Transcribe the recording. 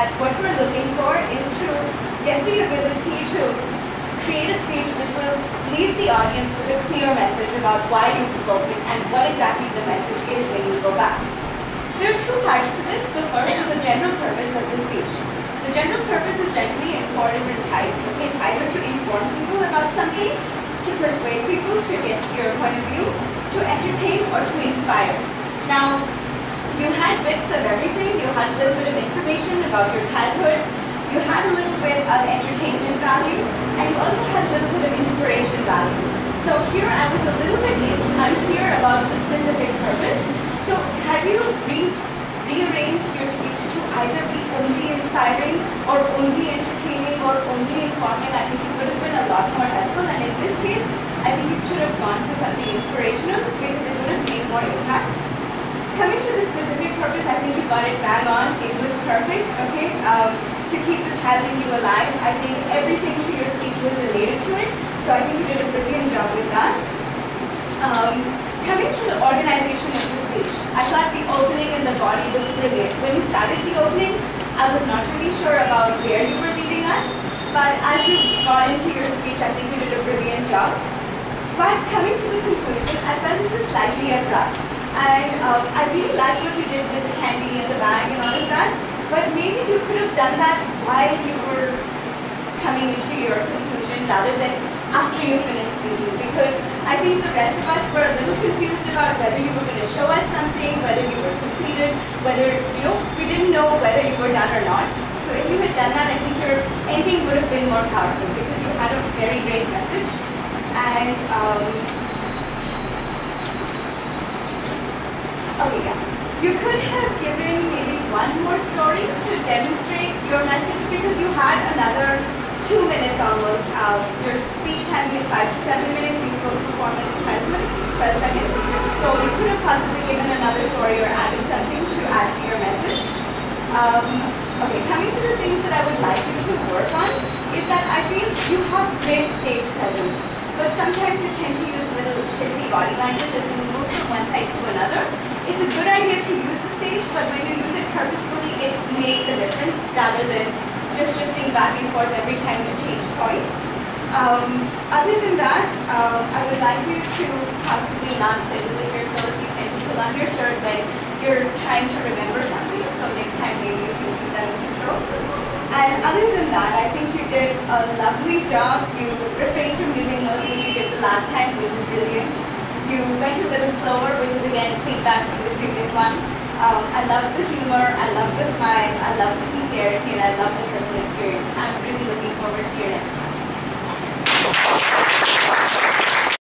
that what we're looking for is to get the ability to create a speech which will leave the audience with a clear message about why you've spoken and what exactly the message is when you go back. There are two parts to this. The first is the general purpose of the speech. The general purpose is generally in four different types. Okay, it's either to inform people about something, to persuade people to get your point of view, to entertain, or to inspire. Now, you had bits of everything. You had a little bit of information about your childhood. You had a little bit of entertainment value, and you also had a little bit of inspiration value. So here I was a little bit unclear about the specific purpose. So had you rearranged your speech to either be only inspiring or only entertaining or only informing, I think it would have been a lot more helpful. And in this case, I think you should have gone for something inspirational because it would have made more impact. Coming to the specific purpose, I think you got it bang on. It was perfect, okay? To keep the child in you alive, I think everything to your speech was related to it. So I think you did a brilliant job with that. Coming to the organization of the speech, I thought the opening and the body was brilliant. When you started the opening, I was not really sure about where you were leading us, but as you got into your speech, I think you did a brilliant job. But coming to the conclusion, I felt it was slightly abrupt. And I really liked what you did with the candy in the bag and all of that, but maybe you could have done that while you were coming into your conclusion rather than after you finished speaking, because I think the rest of us were a little confused about whether you were going to show us something, whether you were completed, whether, we didn't know whether you were done or not. So if you had done that, I think your ending would have been more powerful because you had a very great message. And okay, yeah. You could have given maybe one more story to demonstrate your message because you had another 2 minutes almost. Your speech time is 5 to 7 minutes. You spoke for 4 minutes, 12 seconds. So you could have possibly given another story or added something to add to your message. Okay, coming to the things that I would like you to work on is that I feel you have great stage presence, but sometimes you tend to use little shifty body language as you move from one side to another. It's a good idea to use the stage, but when you use it purposefully, it makes a difference rather than just shifting back and forth every time you change points. Other than that, I would like you to possibly not fiddle with your clothes. You tend to pull on your shirt when you're trying to remember something, so next time maybe you can keep that in control. And other than that, I think you did a lovely job. You refrained from using notes, which you did the last time, which is brilliant. You went a little slower, which is again feedback from the previous one. I love the humor, I love the smile, I love the sincerity, and I love the personality.